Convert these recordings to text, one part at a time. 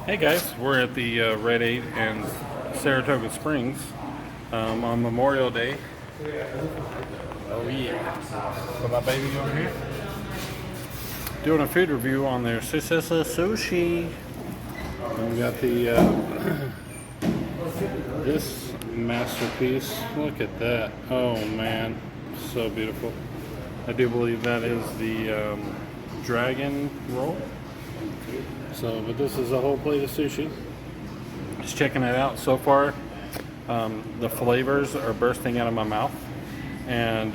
Hey guys, we're at the Red 8 in Saratoga Springs on Memorial Day. Oh yeah. Put my baby over here. Doing a food review on their sushi. And we got the this masterpiece. Look at that. Oh man, so beautiful. I do believe that is the dragon roll. So, but this is a whole plate of sushi. Just checking it out so far. The flavors are bursting out of my mouth, and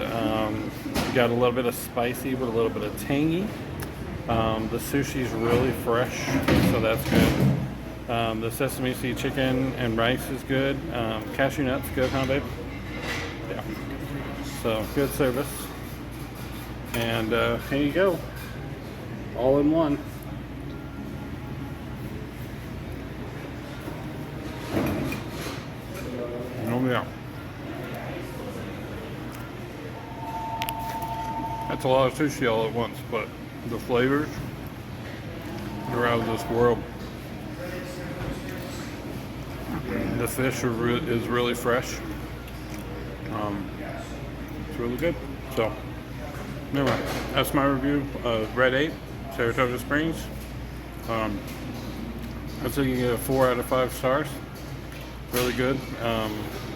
got a little bit of spicy with a little bit of tangy. The sushi's really fresh, so that's good. The sesame seed chicken and rice is good. Cashew nuts, good, huh, babe? Yeah. So good service. And here you go, all in one. Oh yeah. That's a lot of sushi all at once, but the flavors are out of this world. The fish is really fresh. It's really good. So, anyway, that's my review of Red 8, Saratoga Springs. I'd say you get a 4 out of 5 stars. Really good,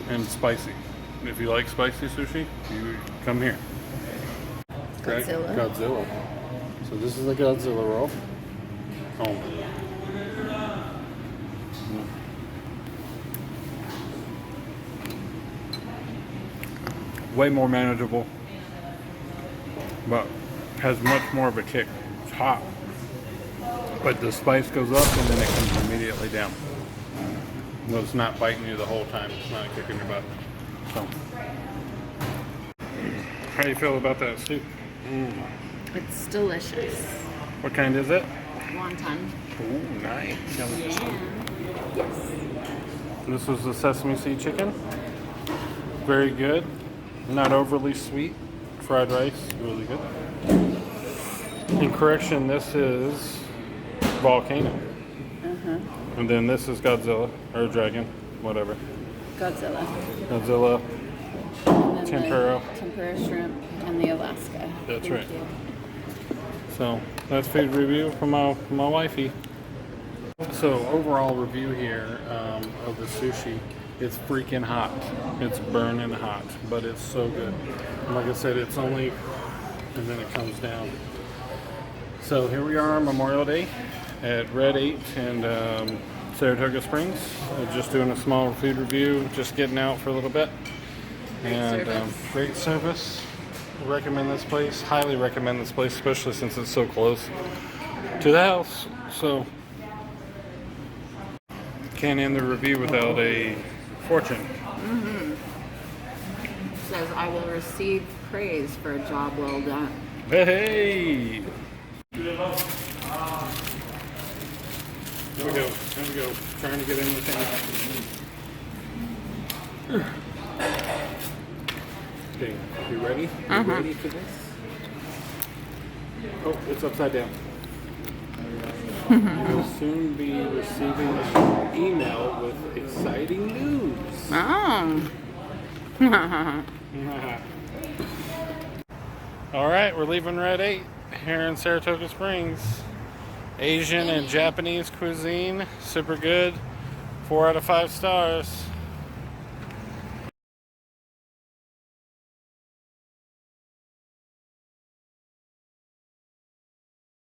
and spicy. If you like spicy sushi, you come here. Godzilla. So this is the Godzilla roll. Oh. Way more manageable, but has much more of a kick. It's hot, but the spice goes up and then it comes immediately down. No, it's not biting you the whole time. It's not kicking your butt. So, how do you feel about that soup? It's delicious. What kind is it? Wonton. Ooh, nice. Yeah. Yes. This was the sesame seed chicken. Very good. Not overly sweet. Fried rice, really good. In correction, this is volcano. And then this is Godzilla, or dragon, whatever. Godzilla. And then Tempura. the tempura shrimp and the Alaska. That's Thank right. you. So that's food review from my wifey. So overall review here of the sushi. It's freaking hot. It's burning hot, but it's so good. And like I said, it's only, and then it comes down. So here we are on Memorial Day at Red 8 and Saratoga Springs. Just doing a small food review, just getting out for a little bit. And great service. Recommend this place. Highly recommend this place, especially since it's so close to the house. So can't end the review without a fortune. Says I will receive praise for a job well done. Hey! Here we go. Here we go. Trying to get in the thing. Okay, you ready? You ready for this? Oh, it's upside down. You'll soon be receiving an email with exciting news. Oh. All right, we're leaving Red 8 here in Saratoga Springs. Asian and Japanese cuisine, super good. 4 out of 5 stars.